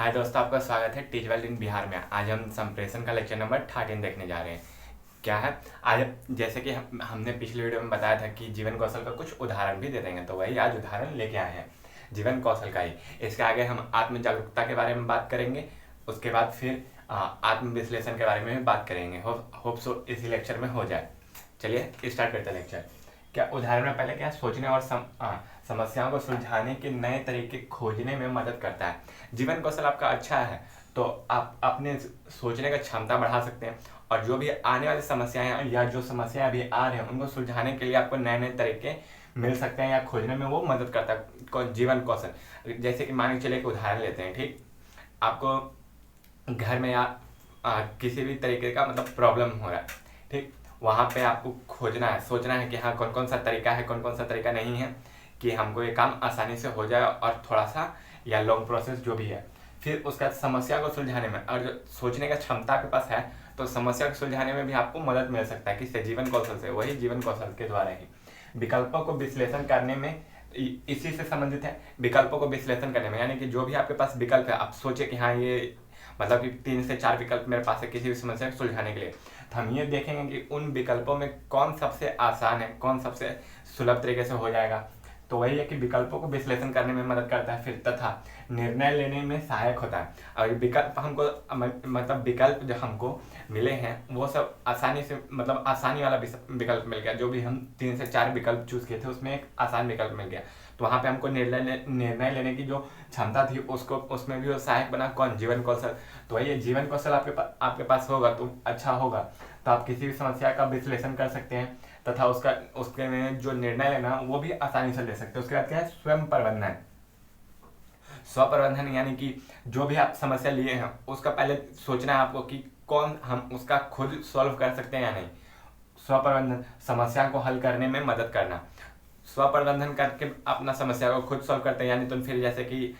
हाय दोस्तों, आपका स्वागत है टीच वेल इन बिहार में। आज हम संप्रेषण का लेक्चर नंबर 13 देखने जा रहे हैं। क्या है आज, जैसे कि हमने पिछले वीडियो में बताया था कि जीवन कौशल का कुछ उदाहरण भी दे देंगे, तो वही आज उदाहरण लेके आए हैं जीवन कौशल का ही। इसके आगे हम आत्म जागरूकता के बारे में बात करेंगे, उसके बाद फिर आत्म विश्लेषण के बारे में भी बात करेंगे। होप सो इसी लेक्चर में हो जाए। चलिए स्टार्ट करते हैं लेक्चर। क्या उदाहरण में पहले क्या सोचने और समस्याओं को सुलझाने के नए तरीके खोजने में मदद करता है। जीवन कौशल आपका अच्छा है तो आप अपने सोचने का क्षमता बढ़ा सकते हैं, और जो भी आने वाली समस्याएं या जो समस्याएं अभी आ रही हैं उनको सुलझाने के लिए आपको नए नए तरीके मिल सकते हैं या खोजने में वो मदद करता है जीवन कौशल। जैसे कि मान के चलिए एक उदाहरण लेते हैं। ठीक, आपको घर में या किसी भी तरीके का मतलब प्रॉब्लम हो रहा है। ठीक, वहाँ पे आपको खोजना है, सोचना है कि हाँ कौन कौन सा तरीका है, कौन कौन सा तरीका नहीं है कि हमको ये काम आसानी से हो जाए, और थोड़ा सा या लॉन्ग प्रोसेस जो भी है। फिर उसका समस्या को सुलझाने में, और जो सोचने का क्षमता आपके पास है तो समस्या को सुलझाने में भी आपको मदद मिल सकता है। किससे? जीवन कौशल से। वही जीवन कौशल के द्वारा ही विकल्पों को विश्लेषण करने में इसी से संबंधित है। विकल्पों को विश्लेषण करने में यानी कि जो भी आपके पास विकल्प है, आप सोचे कि हाँ ये मतलब कि 3 से 4 विकल्प मेरे पास है किसी भी समस्या को सुलझाने के लिए, तो हम ये देखेंगे कि उन विकल्पों में कौन सबसे आसान है, कौन सबसे सुलभ तरीके से हो जाएगा। तो वही है कि विकल्पों को विश्लेषण करने में मदद करता है, फिर तथा निर्णय लेने में सहायक होता है। और विकल्प हमको मतलब विकल्प जो हमको मिले हैं वो सब आसानी से मतलब आसानी वाला विकल्प मिल गया। जो भी हम 3 से 4 विकल्प चूज किए थे उसमें एक आसान विकल्प मिल गया, तो वहाँ पे हमको निर्णय लेने की जो क्षमता थी उसको उसमें भी वो सहायक बना। कौन? जीवन कौशल। तो वही जीवन कौशल आपके पास होगा तो अच्छा होगा, तो आप किसी भी समस्या का विश्लेषण कर सकते हैं तथा उसके में जो निर्णय लेना वो भी आसानी से ले सकते हैं। उसके बाद क्या है? स्वयं प्रबंधन। स्व प्रबंधन यानी कि जो भी आप समस्या लिए हैं उसका पहले सोचना है आपको कि कौन हम उसका खुद सॉल्व कर सकते हैं या नहीं। स्व प्रबंधन समस्या को हल करने में मदद करना। स्व प्रबंधन करके अपना समस्या को खुद सॉल्व करते हैं, यानी तो फिर जैसे कि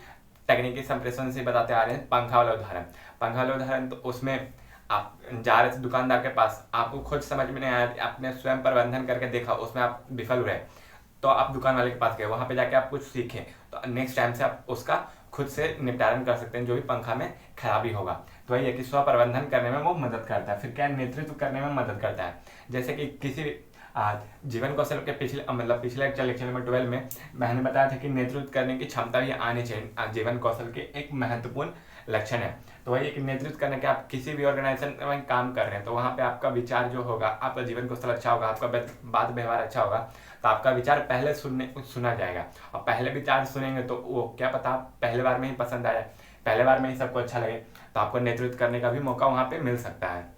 तकनीकी संप्रेषण से बताते आ रहे हैं पंखा वाला उदाहरण। तो उसमें आप जा रहे थे दुकानदार के पास, आपको खुद समझ में नहीं आया, आपने स्वयं प्रबंधन करके देखा, उसमें आप विफल हुए, तो आप दुकान वाले के पास गए, वहां पे जाके आप कुछ सीखे, तो नेक्स्ट टाइम से आप उसका खुद से निपटारण कर सकते हैं जो भी पंखा में खराबी होगा। तो वही है कि स्व प्रबंधन करने में वो मदद करता है। फिर क्या? नेतृत्व करने में मदद करता है। जैसे कि किसी जीवन कौशल के पिछले लेक्चर नंबर 12 में मैंने बताया था कि नेतृत्व करने की क्षमता भी आनी चाहिए। जीवन कौशल के एक महत्वपूर्ण लक्षण है। तो वही एक नेतृत्व करने के, आप किसी भी ऑर्गेनाइजेशन में काम कर रहे हैं तो वहाँ पे आपका विचार जो होगा, आपका जीवन कौशल अच्छा होगा, आपका बात व्यवहार अच्छा होगा, तो आपका विचार पहले सुना जाएगा। और पहले विचार सुनेंगे तो वो क्या पता पहले बार में ही पसंद आ जाए, पहले बार में ही सबको अच्छा लगे, तो आपको नेतृत्व करने का भी मौका वहाँ पे मिल सकता है।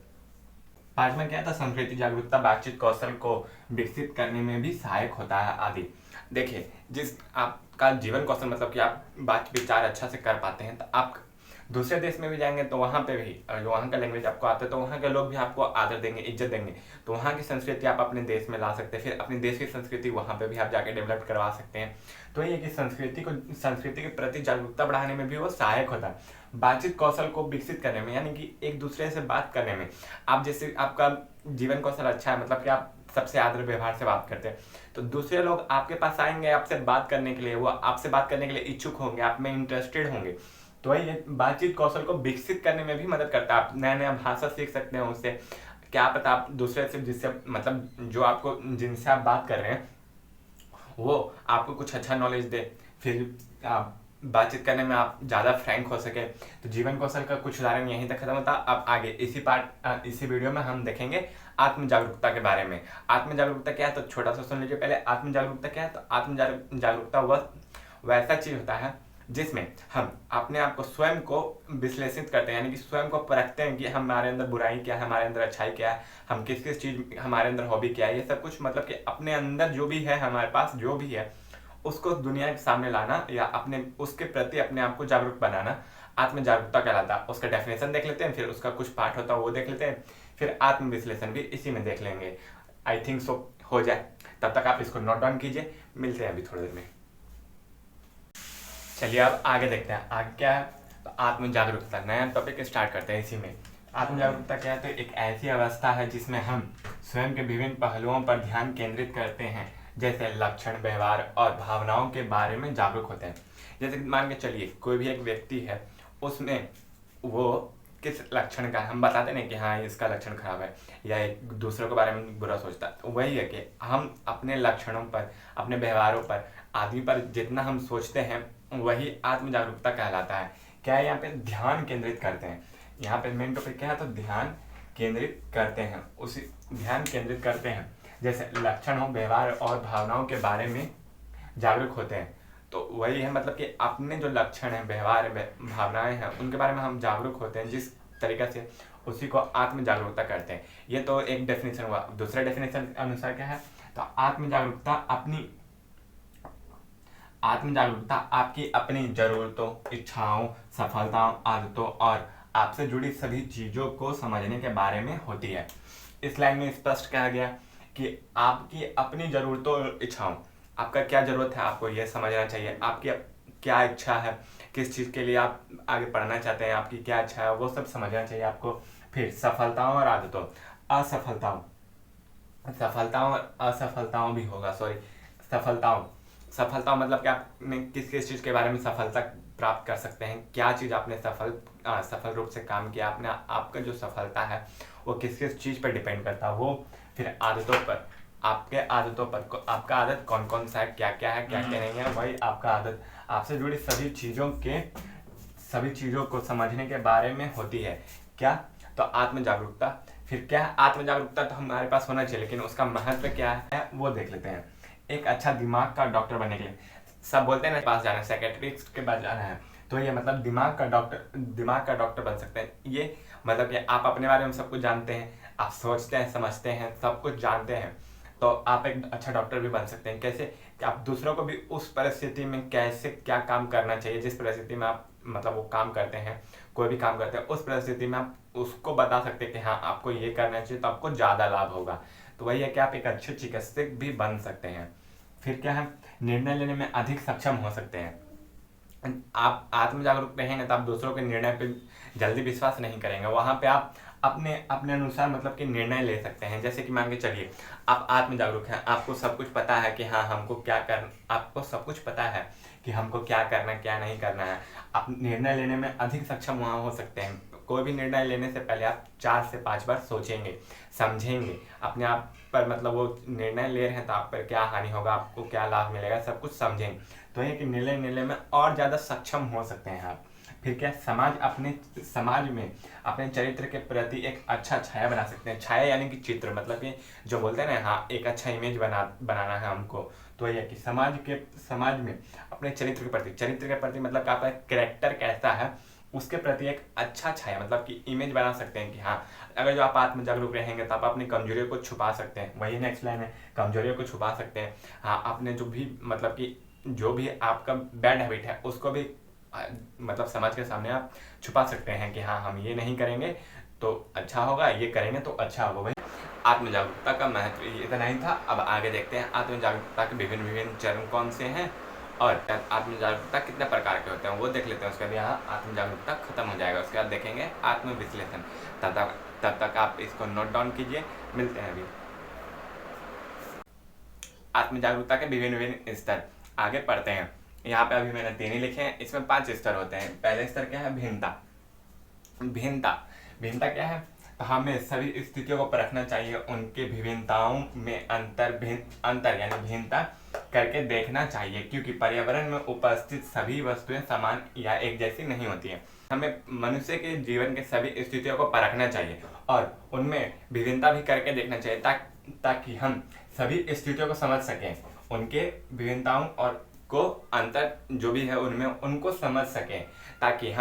5 में क्या था? संस्कृति जागरूकता बातचीत कौशल को विकसित करने में भी सहायक होता है आदि। देखिए, जिस आपका जीवन कौशल मतलब कि आप बात विचार अच्छा से कर पाते हैं, तो आप दूसरे देश में भी जाएंगे तो वहाँ पे भी, और जो वहाँ का लैंग्वेज आपको आता है तो वहाँ के लोग भी आपको आदर देंगे, इज्जत देंगे, तो वहाँ की संस्कृति आप अपने देश में ला सकते हैं। फिर अपने देश की संस्कृति वहाँ पे भी आप जाके डेवलप करवा सकते हैं। तो ये कि संस्कृति के प्रति जागरूकता बढ़ाने में भी वो सहायक होता है। बातचीत कौशल को विकसित करने में यानी कि एक दूसरे से बात करने में, आप जैसे आपका जीवन कौशल अच्छा है मतलब कि आप सबसे आदर व्यवहार से बात करते हैं, तो दूसरे लोग आपके पास आएंगे आपसे बात करने के लिए, वो आपसे बात करने के लिए इच्छुक होंगे, आप में इंटरेस्टेड होंगे। तो वही बातचीत कौशल को विकसित करने में भी मदद करता है। आप नया नया भाषा सीख सकते हैं उससे। क्या पता आप दूसरे से जिससे मतलब जो आपको जिनसे आप बात कर रहे हैं वो आपको कुछ अच्छा नॉलेज दे, फिर आप बातचीत करने में आप ज़्यादा फ्रैंक हो सके। तो जीवन कौशल का कुछ उदाहरण यहीं तक खत्म होता। अब आगे इसी वीडियो में हम देखेंगे आत्म जागरूकता के बारे में। आत्म जागरूकता क्या है तो छोटा सा सुन लीजिए पहले। आत्म जागरूकता क्या है? तो आत्म जागरूकता वह वैसा चीज होता है जिसमें हम अपने आप को स्वयं को विश्लेषित करते हैं, यानी कि स्वयं को परखते हैं कि हमारे अंदर बुराई क्या है, हमारे अंदर अच्छाई क्या है, हम किस किस चीज, हमारे अंदर हॉबी क्या है, ये सब कुछ मतलब कि अपने अंदर जो भी है, हमारे पास जो भी है उसको दुनिया के सामने लाना या अपने उसके प्रति अपने आप को जागरूक बनाना आत्म जागरूकता कहलाता है। उसका डेफिनेशन देख लेते हैं, फिर उसका कुछ पार्ट होता है वो देख लेते हैं, फिर आत्म विश्लेषण भी इसी में देख लेंगे। आई थिंक सो हो जाए, तब तक आप इसको नोट डाउन कीजिए। मिलते हैं अभी थोड़ी देर में। चलिए अब आगे देखते हैं आगे क्या है। तो आत्म जागरूकता, नया टॉपिक स्टार्ट करते हैं इसी में। आत्म जागरूकता क्या है? तो एक ऐसी अवस्था है जिसमें हम स्वयं के विभिन्न पहलुओं पर ध्यान केंद्रित करते हैं, जैसे लक्षण, व्यवहार और भावनाओं के बारे में जागरूक होते हैं। जैसे मान के चलिए कोई भी एक व्यक्ति है, उसमें वो किस लक्षण का है, हम बताते नहीं कि हाँ इसका लक्षण खराब है या एक दूसरों के बारे में बुरा सोचता है, तो वही है कि हम अपने लक्षणों पर, अपने व्यवहारों पर, आदमी पर जितना हम सोचते हैं वही आत्म जागरूकता कहलाता है। क्या है, यहाँ पे ध्यान केंद्रित करते हैं। यहाँ पे मेन टॉपिक क्या है, तो ध्यान केंद्रित करते हैं, उसी ध्यान केंद्रित करते हैं। जैसे लक्षणों, व्यवहार और भावनाओं के बारे में जागरूक होते हैं, तो वही है मतलब कि अपने जो लक्षण है, व्यवहार है, भावनाएं हैं, उनके बारे में हम जागरूक होते हैं जिस तरीके से, उसी को आत्म जागरूकता करते हैं। ये तो एक डेफिनेशन हुआ। दूसरे डेफिनेशन के अनुसार क्या है, तो आत्म जागरूकता आपकी अपनी जरूरतों, इच्छाओं, सफलताओं, आदतों और आपसे जुड़ी सभी चीजों को समझने के बारे में होती है। इस लाइन में स्पष्ट कहा गया कि आपकी अपनी जरूरतों और इच्छाओं, आपका क्या जरूरत है आपको यह समझना चाहिए, आपकी क्या इच्छा है, किस चीज़ के लिए आप आगे पढ़ना चाहते हैं, आपकी क्या इच्छा है, वो सब समझना चाहिए आपको। फिर सफलताओं और आदतों, असफलताओं, सफलताओं और असफलताओं भी होगा, सॉरी, सफलताओं मतलब कि आपने किस किस चीज़ के बारे में सफलता प्राप्त कर सकते हैं, क्या चीज़ आपने सफल रूप से काम किया, आपने आपका जो सफलता है वो किस किस चीज़ पर डिपेंड करता है वो। फिर आदतों पर, आपके आदतों पर, आपका आदत कौन कौन सा है, क्या क्या है, क्या क्या नहीं है, वही आपका आदत आपसे जुड़ी सभी चीज़ों को समझने के बारे में होती है। क्या, तो आत्म जागरूकता। फिर क्या है, आत्म जागरूकता तो हमारे पास होना चाहिए, लेकिन उसका महत्व क्या है वो देख लेते हैं। एक अच्छा दिमाग का डॉक्टर बनने के लिए, सब बोलते हैं ना पास जाना है, साइकेट्रिस्ट के पास जाना है, तो ये मतलब दिमाग का डॉक्टर बन सकते हैं। ये मतलब कि आप अपने बारे में सब कुछ जानते हैं, आप सोचते हैं, समझते हैं, सब कुछ जानते हैं, तो आप एक अच्छा डॉक्टर भी बन सकते हैं। कैसे, कि आप दूसरों को भी उस परिस्थिति में कैसे क्या काम करना चाहिए, जिस परिस्थिति में आप मतलब वो काम करते हैं, कोई भी काम करते हैं, उस परिस्थिति में आप उसको बता सकते हैं कि हाँ आपको ये करना चाहिए तो आपको ज़्यादा लाभ होगा। तो वही है कि आप एक अच्छे चिकित्सक भी बन सकते हैं। फिर क्या है, निर्णय लेने में अधिक सक्षम हो सकते हैं। आप आत्म जागरूक रहेंगे तो आप दूसरों के निर्णय पे जल्दी विश्वास नहीं करेंगे, वहाँ पे आप अपने अपने अनुसार मतलब कि निर्णय ले सकते हैं। जैसे कि मान के चलिए आप आत्म जागरूक हैं, आपको सब कुछ पता है कि हाँ आपको सब कुछ पता है कि हमको क्या करना है, क्या नहीं करना है। आप निर्णय लेने में अधिक सक्षम वहाँ हो सकते हैं। कोई भी निर्णय लेने से पहले आप 4 से 5 बार सोचेंगे, समझेंगे, अपने आप पर मतलब वो निर्णय ले रहे हैं तो आप पर क्या हानि होगा, आपको क्या लाभ मिलेगा, सब कुछ समझेंगे, तो ये कि निर्णय लेने में और ज़्यादा सक्षम हो सकते हैं आप। फिर क्या, समाज में अपने चरित्र के प्रति एक अच्छा छाया बना सकते हैं। छाया यानी कि चित्र, मतलब कि जो बोलते हैं ना, हाँ एक अच्छा इमेज बनाना है हमको, तो यह कि समाज में अपने चरित्र के प्रति मतलब कि आपका कैरेक्टर कैसा है उसके प्रति एक अच्छा छाया मतलब कि इमेज बना सकते हैं कि हाँ, अगर जो आप आत्म जागरूक रहेंगे तो आप अपनी कमजोरियों को छुपा सकते हैं। वही नेक्स्ट लाइन है, कमजोरियों को छुपा सकते हैं। हाँ, आपने जो भी मतलब कि जो भी आपका बैड हैबिट है उसको भी मतलब समाज के सामने आप छुपा सकते हैं कि हाँ हम ये नहीं करेंगे तो अच्छा होगा, ये करेंगे तो अच्छा होगा। भाई, आत्म जागरूकता का महत्व इतना ही था। अब आगे देखते हैं आत्म जागरूकता के विभिन्न चरण कौन से हैं और आत्म जागरूकता कितने प्रकार के होते हैं वो देख लेते हैं। उसके बाद यहाँ आत्म जागरूकता खत्म हो जाएगा, उसके बाद देखेंगे आत्म विश्लेषण। तब तक आप इसको नोट डाउन कीजिए, मिलते हैं अभी। आत्म जागरूकता के विभिन्न स्तर आगे पढ़ते हैं। यहाँ पे अभी मैंने 3 ही लिखे हैं, इसमें 5 स्तर होते हैं। पहले स्तर क्या है, भिन्नता क्या है, तो हमें सभी स्थितियों को परखना चाहिए, उनके विभिन्नताओं में अंतर यानी भिन्नता करके देखना चाहिए, क्योंकि पर्यावरण में उपस्थित सभी वस्तुएं समान या एक जैसी नहीं होती हैं। हमें मनुष्य के जीवन के सभी स्थितियों को परखना चाहिए और उनमें विभिन्नता भी करके देखना चाहिए ताकि हम सभी स्थितियों को समझ सकें, उनके विभिन्नताओं और को अंतर जो भी है उनमें उनको समझ सकें, ताकि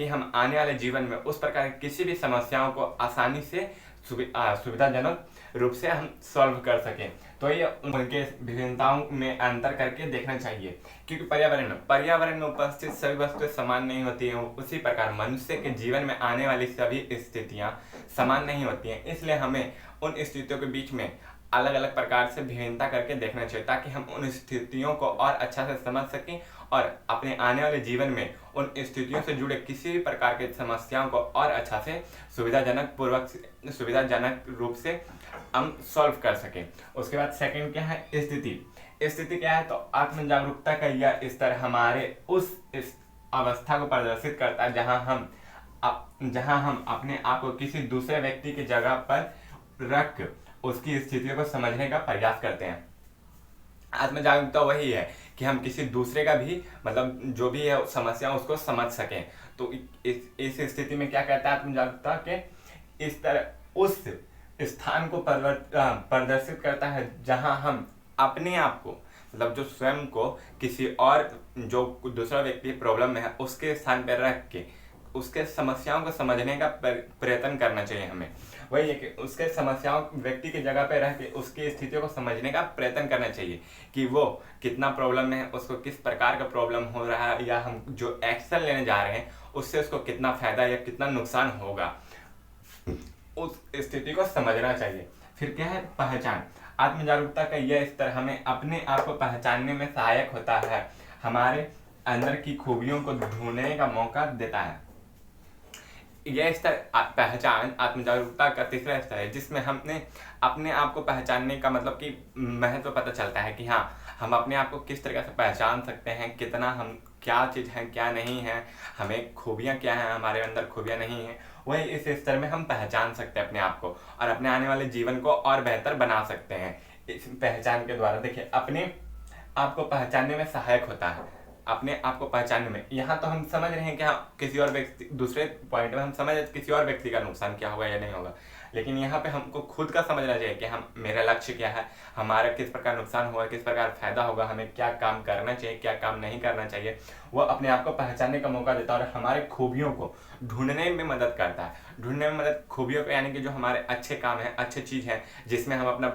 हम आने वाले जीवन में उस प्रकार की किसी भी समस्याओं को आसानी से सुविधाजनक रूप से हम सॉल्व कर सकें। तो ये उनके विभिन्नताओं में अंतर करके देखना चाहिए, क्योंकि पर्यावरण में उपस्थित सभी वस्तुएं समान नहीं होती हैं। उसी प्रकार मनुष्य के जीवन में आने वाली सभी स्थितियां समान नहीं होती हैं, इसलिए हमें उन स्थितियों के बीच में अलग अलग प्रकार से विभिन्नता करके देखना चाहिए, ताकि हम उन स्थितियों को और अच्छा से समझ सकें और अपने आने वाले जीवन में उन स्थितियों से जुड़े किसी भी प्रकार के समस्याओं को और अच्छा से सुविधाजनक रूप से हम सॉल्व कर सकें। उसके बाद सेकंड क्या है, स्थिति क्या है, तो आत्म जागरूकता का यह स्तर हमारे उस अवस्था को प्रदर्शित करता है जहां हम अपने आप को किसी दूसरे व्यक्ति की जगह पर रख उसकी स्थितियों को समझने का प्रयास करते हैं। आत्म जागरूकता वही है कि हम किसी दूसरे का भी मतलब जो भी है समस्या उसको समझ सकें। तो इस स्थिति में क्या कहता है आत्म जागरूकता के इस तरह उस स्थान को प्रदर्शित करता है जहां हम अपने आप को मतलब जो स्वयं को किसी और जो दूसरा व्यक्ति प्रॉब्लम में है उसके स्थान पर रख के उसके समस्याओं को समझने का प्रयत्न करना चाहिए हमें। वही है कि उसके समस्याओं व्यक्ति की जगह पे रह के उसकी स्थितियों को समझने का प्रयत्न करना चाहिए कि वो कितना प्रॉब्लम में है, उसको किस प्रकार का प्रॉब्लम हो रहा है, या हम जो एक्शन लेने जा रहे हैं उससे उसको कितना फायदा या कितना नुकसान होगा, उस स्थिति को समझना चाहिए। फिर क्या है पहचान। आत्म जागरूकता का यह स्तर हमें अपने आप को पहचानने में सहायक होता है, हमारे अंदर की खूबियों को ढूंढने का मौका देता है। यह स्तर पहचान आत्म जागरूकता का तीसरा स्तर है जिसमें हमने अपने आप को पहचानने का मतलब कि महत्व पता चलता है कि हाँ हम अपने आप को किस तरीके से पहचान सकते हैं, कितना हम क्या चीज़ है क्या नहीं है, हमें खूबियाँ क्या हैं, हमारे अंदर खूबियाँ नहीं हैं। वही इस स्तर में हम पहचान सकते हैं अपने आप को और अपने आने वाले जीवन को और बेहतर बना सकते हैं इस पहचान के द्वारा। देखिए अपने आप को पहचानने में सहायक होता है। अपने आप को पहचानने में यहाँ तो हम समझ रहे हैं कि हाँ किसी और व्यक्ति दूसरे पॉइंट में हम समझ रहे किसी और व्यक्ति का नुकसान क्या होगा या नहीं होगा, लेकिन यहाँ पे हमको खुद का समझना चाहिए कि हम मेरा लक्ष्य क्या है, हमारा किस प्रकार नुकसान होगा, किस प्रकार फायदा होगा, हमें क्या काम करना चाहिए क्या काम नहीं करना चाहिए। वो अपने आप को पहचानने का मौका देता है और हमारे खूबियों को ढूंढने में मदद करता है। ढूंढने में मदद खूबियों को यानी कि जो हमारे अच्छे काम है अच्छे चीज़ है जिसमें हम अपना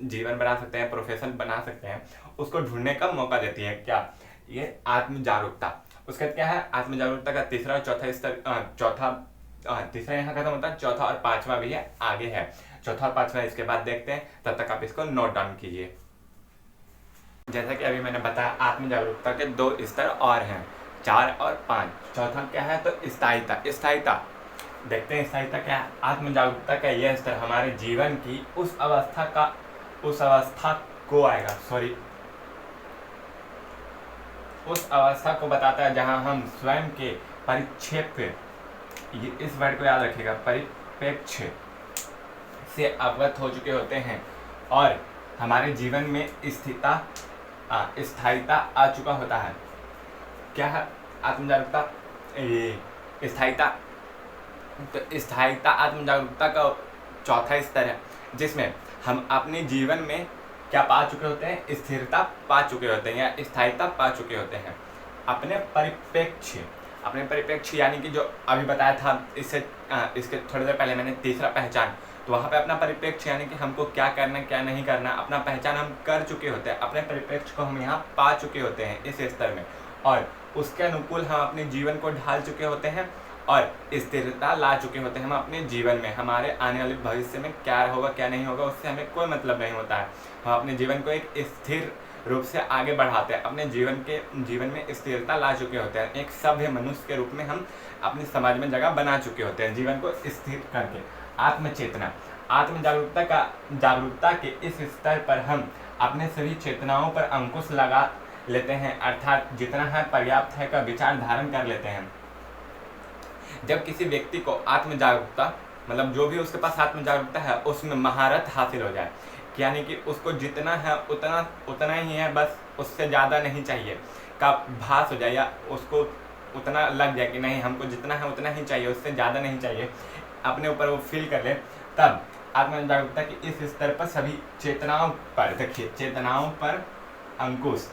जीवन बना सकते हैं, प्रोफेशन बना सकते हैं, उसको ढूंढने का मौका देती है क्या ये आत्म जागरूकता। उसके बाद क्या है आत्म जागरूकता का तीसरा और चौथा स्तर तीसरा यहाँ खत्म होता है, चौथा और पांचवा भी है आगे है। चौथा और पांचवा इसके बाद देखते हैं, तब तक आप इसको नोट डाउन कीजिए। जैसा कि अभी मैंने बताया आत्म जागरूकता के दो स्तर और हैं, 4 और 5। चौथा क्या है तो स्थायिता देखते हैं स्थायिता क्या है। आत्म जागरूकता का यह स्तर हमारे जीवन की उस अवस्था को बताता है जहां हम स्वयं के परिप्रेक्ष्य, इस वर्ड को याद रखिएगा, परिप्रेक्ष्य से अवगत हो चुके होते हैं और हमारे जीवन में स्थायिता आ चुका होता है। क्या है आत्म जागरूकता स्थायिता। तो स्थायिता आत्म जागरूकता का चौथा स्तर है जिसमें हम अपने जीवन में क्या पा चुके होते हैं, स्थिरता पा चुके होते हैं या स्थायिता पा चुके होते हैं। अपने परिप्रेक्ष्य यानी कि जो अभी बताया था इसके थोड़ी देर पहले मैंने तीसरा पहचान, तो वहाँ पे अपना परिप्रेक्ष्य यानी कि हमको क्या करना क्या नहीं करना, अपना पहचान हम कर चुके होते हैं, अपने परिप्रेक्ष्य को हम यहाँ पा चुके होते हैं इस स्तर में, और उसके अनुकूल हम अपने जीवन को ढाल चुके होते हैं और स्थिरता ला चुके होते हैं हम अपने जीवन में। हमारे आने वाले भविष्य में क्या होगा क्या नहीं होगा उससे हमें कोई मतलब नहीं होता है। हम अपने जीवन को एक स्थिर रूप से आगे बढ़ाते हैं, अपने जीवन में स्थिरता ला चुके होते हैं। एक सभ्य मनुष्य के रूप में हम अपने समाज में जगह बना चुके होते हैं जीवन को स्थिर करके। आत्मचेतना आत्म जागरूकता के इस स्तर पर हम अपने सभी चेतनाओं पर अंकुश लगा लेते हैं, अर्थात जितना है पर्याप्त है का विचार धारण कर लेते हैं। जब किसी व्यक्ति को आत्म जागरूकता मतलब जो भी उसके पास आत्म जागरूकता है उसमें महारत हासिल हो जाए, यानी कि उसको जितना है उतना ही है, बस उससे ज़्यादा नहीं चाहिए का भास हो जाए, या उसको उतना लग जाए कि नहीं हमको जितना है उतना ही चाहिए, उससे ज़्यादा नहीं चाहिए, अपने ऊपर वो फील कर ले, तब आत्म जागरूकता के इस स्तर पर सभी चेतनाओं पर देखिए चेतनाओं पर अंकुश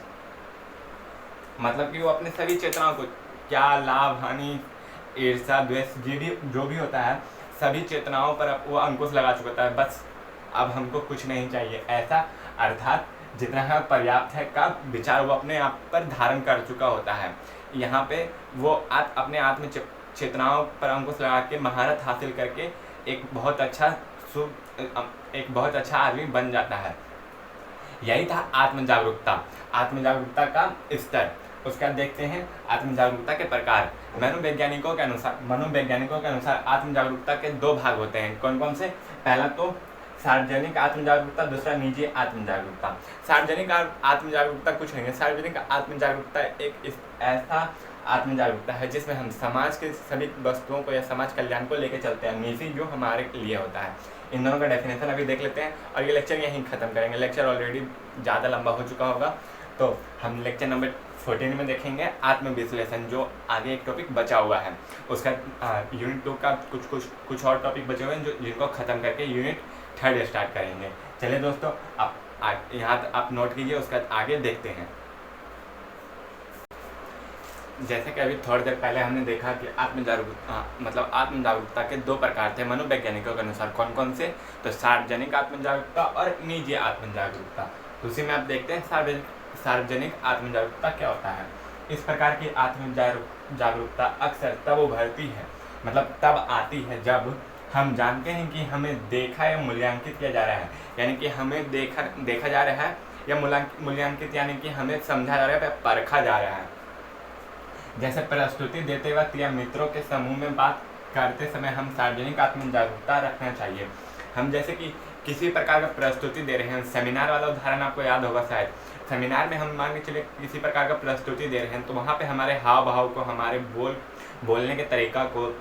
मतलब कि वो अपने सभी चेतनाओं को क्या लाभ हानि ईर्ष्या द्वेष जो भी होता है सभी चेतनाओं पर वो अंकुश लगा चुका होता है। बस अब हमको कुछ नहीं चाहिए ऐसा, अर्थात जितना है पर्याप्त है का विचार वो अपने आप पर धारण कर चुका होता है। यहाँ पे वो अपने आत्म चेतनाओं पर अंकुश लगा के महारत हासिल करके एक बहुत अच्छा आदमी बन जाता है। यही था आत्म जागरूकता का स्तर। उसका देखते हैं आत्म जागरूकता के प्रकार। मनोवैज्ञानिकों के अनुसार आत्म जागरूकता के दो भाग होते हैं। कौन कौन से? पहला तो सार्वजनिक आत्म जागरूकता, दूसरा निजी आत्म जागरूकता। सार्वजनिक आत्म जागरूकता कुछ नहीं है। सार्वजनिक आत्म जागरूकता एक ऐसा आत्म जागरूकता है जिसमें हम समाज के सभी वस्तुओं को या समाज कल्याण को लेकर चलते हैं, निजी जो हमारे लिए होता है। इन दोनों का डेफिनेशन अभी देख लेते हैं और ये लेक्चर यहीं ख़त्म करेंगे। लेक्चर ऑलरेडी ज़्यादा लंबा हो चुका होगा, तो हम लेक्चर नंबर 14 में देखेंगे आत्म विश्लेषण, जो आगे एक टॉपिक बचा हुआ है। उसका यूनिट 2 का कुछ और टॉपिक बचे हुए हैं जिनको ख़त्म करके यूनिट 3 स्टार्ट करेंगे। चलिए दोस्तों, आप यहाँ आप नोट कीजिए, उसका आगे देखते हैं। जैसे कि अभी थोड़ी देर पहले हमने देखा कि आत्म जागरूकता के 2 प्रकार थे मनोवैज्ञानिकों के अनुसार। कौन कौन से? तो सार्वजनिक आत्म जागरूकता और निजी आत्म जागरूकता। तो उसी में आप देखते हैं सार्वजनिक आत्म जागरूकता क्या होता है। इस प्रकार की आत्म जागरूकता अक्सर तब उभरती है, मतलब तब आती है जब हम जानते हैं कि हमें देखा या मूल्यांकित किया जा रहा है, यानी कि हमें देखा जा रहा है या मूल्यांकित, यानी कि हमें समझा जा रहा है या परखा जा रहा है। जैसे प्रस्तुति देते वक्त या मित्रों के समूह में बात करते समय हम सार्वजनिक आत्म जागरूकता रखना चाहिए। हम जैसे कि किसी प्रकार का प्रस्तुति दे रहे हैं, सेमिनार वाला उदाहरण आपको याद होगा शायद। सेमिनार में हम मान के चलिए किसी प्रकार का प्रस्तुति दे रहे हैं, तो वहाँ पे हमारे हाव भाव को, हमारे बोलने के तरीका को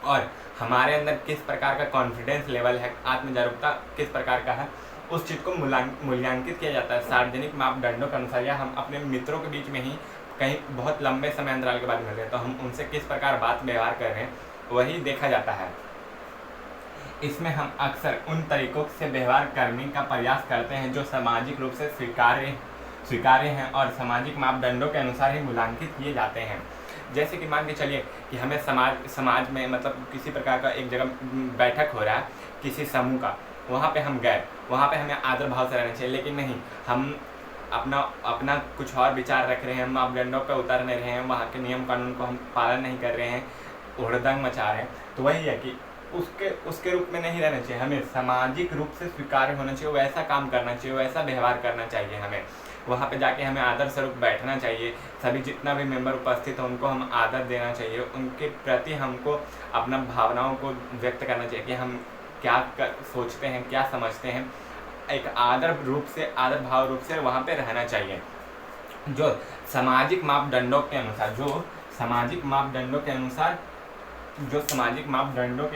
और हमारे अंदर किस प्रकार का कॉन्फिडेंस लेवल है, आत्म जागरूकता किस प्रकार का है, उस चीज़ को मूल्यांकित किया जाता है सार्वजनिक मापदंडों के अनुसार। या हम अपने मित्रों के बीच में ही कहीं बहुत लंबे समय अंतराल के बाद मिल रहे हैं, तो हम उनसे किस प्रकार बात व्यवहार कर रहे हैं वही देखा जाता है। इसमें हम अक्सर उन तरीकों से व्यवहार करने का प्रयास करते हैं जो सामाजिक रूप से स्वीकार्य हैं और सामाजिक मापदंडों के अनुसार ही मूल्यांकित किए जाते हैं। जैसे कि मान के चलिए कि हमें समाज में मतलब किसी प्रकार का एक जगह बैठक हो रहा है किसी समूह का, वहाँ पे हम गए, वहाँ पे हमें आदर भाव से रहना चाहिए, लेकिन नहीं, हम अपना कुछ और विचार रख रहे हैं, हम मापदंडों पर उतर नहीं रहे हैं, वहाँ के नियम कानून को हम पालन नहीं कर रहे हैं, उड़दंग मचा रहे हैं। तो वही है कि उसके रूप में नहीं रहना चाहिए, हमें सामाजिक रूप से स्वीकार्य होना चाहिए, वैसा काम करना चाहिए, वैसा व्यवहार करना चाहिए। हमें वहाँ पे जाके हमें आदर स्वरूप बैठना चाहिए, सभी जितना भी मेंबर उपस्थित हो उनको हम आदर देना चाहिए, उनके प्रति हमको अपना भावनाओं को व्यक्त करना चाहिए कि हम क्या सोचते हैं, क्या समझते हैं। एक आदर भाव रूप से वहाँ पे रहना चाहिए, जो सामाजिक मापदंडों के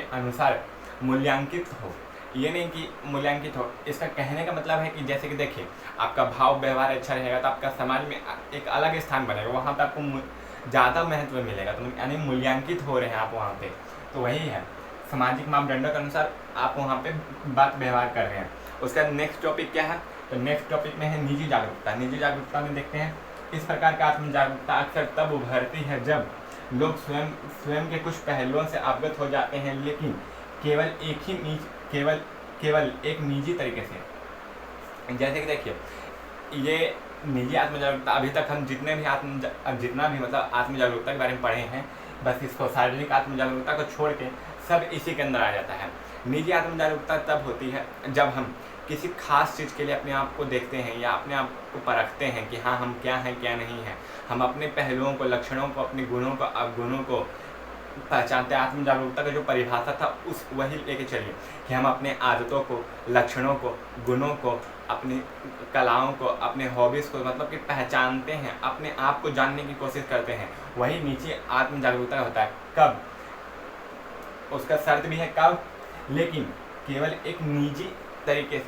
अनुसार मूल्यांकित हो। ये नहीं कि मूल्यांकित हो, इसका कहने का मतलब है कि जैसे कि देखिए, आपका भाव व्यवहार अच्छा रहेगा तो आपका समाज में एक अलग स्थान बनेगा, वहाँ पे आपको ज़्यादा महत्व मिलेगा, तो यानी मूल्यांकित हो रहे हैं आप वहाँ पे। तो वही है, सामाजिक मापदंडों के अनुसार आप वहाँ पे बात व्यवहार कर रहे हैं। उसका नेक्स्ट टॉपिक क्या है? तो नेक्स्ट टॉपिक में है निजी जागरूकता। निजी जागरूकता में देखते हैं, इस प्रकार का आत्म जागरूकता अक्सर तब उभरती है जब लोग स्वयं के कुछ पहलुओं से अवगत हो जाते हैं, लेकिन केवल एक निजी तरीके से। जैसे कि देखिए, ये निजी आत्म जागरूकता अभी तक हम जितना भी आत्म जागरूकता के बारे में पढ़े हैं, बस इसको सार्वजनिक आत्म जागरूकता को छोड़ के सब इसी के अंदर आ जाता है। निजी आत्म जागरूकता तब होती है जब हम किसी खास चीज़ के लिए अपने आप को देखते हैं या अपने आप को परखते हैं कि हाँ, हम क्या हैं क्या नहीं हैं। हम अपने पहलुओं को, लक्षणों को, अपने गुणों को, अवगुणों को पहचानते हैं। आत्म जागरूकता का जो परिभाषा था वही लेके चलिए कि हम अपने आदतों को, लक्षणों को, गुणों को, अपनी कलाओं को, अपने हॉबीज़ को मतलब कि पहचानते हैं, अपने आप को जानने की कोशिश करते हैं। वही निजी आत्म जागरूकता होता है। कब? उसका शर्त भी है कब, लेकिन केवल एक निजी तरीके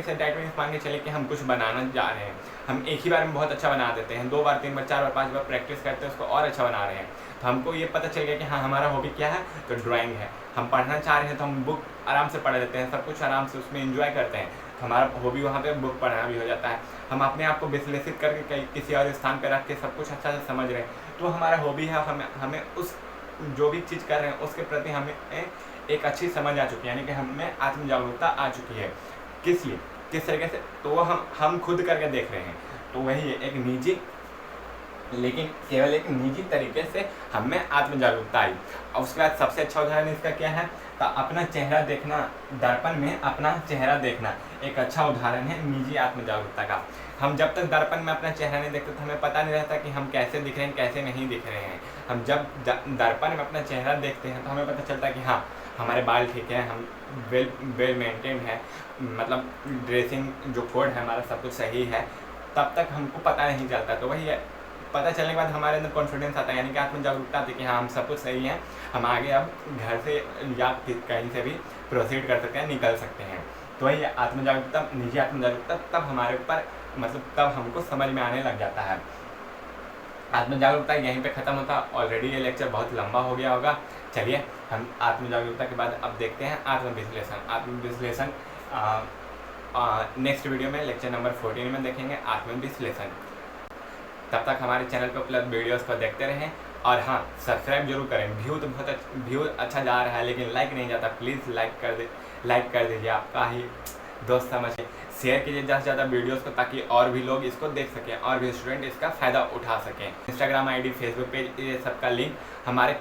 से डेट मीन्स मान के चले कि हम कुछ बनाना जा रहे हैं, हम एक ही बार में बहुत अच्छा बना देते हैं, 2 बार 3 बार 4 बार 5 बार प्रैक्टिस करते हैं, उसको और अच्छा बना रहे हैं। तो हमको ये पता चल गया कि हाँ, हमारा हॉबी क्या है, तो ड्राइंग है। हम पढ़ना चाह रहे हैं तो हम बुक आराम से पढ़ लेते हैं, सब कुछ आराम से उसमें एंजॉय करते हैं, तो हमारा हॉबी वहाँ पे बुक पढ़ना भी हो जाता है। हम अपने आप को विश्लेषित करके किसी और स्थान पर रख के सब कुछ अच्छा से समझ रहे हैं, तो हमारा हॉबी है। हमें उस जो भी चीज़ कर रहे हैं उसके प्रति हमें एक अच्छी समझ आ चुकी है, यानी कि हमें आत्म जागरूकता आ चुकी है। किस तरीके से? तो वो हम खुद करके देख रहे हैं। तो वही है, एक निजी, लेकिन केवल एक निजी तरीके से हमें आत्म जागरूकता आई। और उसके बाद सबसे अच्छा उदाहरण इसका क्या है? तो अपना चेहरा देखना, दर्पण में अपना चेहरा देखना एक अच्छा उदाहरण है निजी आत्म जागरूकता का। हम जब तक दर्पण में अपना चेहरा नहीं देखते तो हमें पता नहीं रहता कि हम कैसे दिख रहे हैं, कैसे नहीं दिख रहे हैं। हम जब दर्पण में अपना चेहरा देखते हैं तो हमें पता चलता है कि हाँ, हमारे बाल ठीक है, हम वेल मेंटेन है, मतलब ड्रेसिंग जो कोड है हमारा सब कुछ सही है। तब तक हमको पता नहीं चलता। तो वही है, पता चलने के बाद हमारे अंदर कॉन्फिडेंस आता है, यानी कि आत्म जागरूकता आती है कि हाँ हम सब कुछ सही है, हम आगे अब घर से या कहीं से भी प्रोसीड कर सकते हैं, निकल सकते हैं। तो वही आत्म जागरूकता, निजी आत्म जागरूकता तब हमारे ऊपर मतलब तब हमको समझ में आने लग जाता है। आत्म जागरूकता यहीं पे ख़त्म होता। ऑलरेडी ये लेक्चर बहुत लंबा हो गया होगा। चलिए हम आत्म जागरूकता के बाद अब देखते हैं आत्मविश्लेषण। आत्मविश्लेषण नेक्स्ट वीडियो में लेक्चर नंबर 14 में देखेंगे आत्मविश्लेषण। तब तक हमारे चैनल पर उपलब्ध वीडियोस को देखते रहें और हाँ सब्सक्राइब जरूर करें। व्यू अच्छा जा रहा है लेकिन लाइक नहीं जाता, प्लीज़ लाइक कर दीजिए। आपका ही दोस्त समझ के शेयर कीजिए ज़्यादा से ज़्यादा वीडियोस को, ताकि और भी लोग इसको देख सकें और भी स्टूडेंट इसका फ़ायदा उठा सकें। इंस्टाग्राम आईडी, फेसबुक पेज, ये सबका लिंक हमारे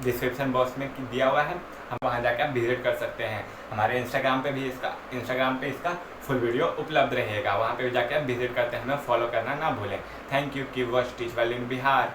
डिस्क्रिप्शन बॉक्स में दिया हुआ है, हम वहाँ जाकर आप विजिट कर सकते हैं। हमारे इंस्टाग्राम पे इसका फुल वीडियो उपलब्ध रहेगा, वहाँ पे जाकर आप विजिट करते हैं। हमें फॉलो करना ना भूलें। Thank you. Keep watch teach well in Bihar.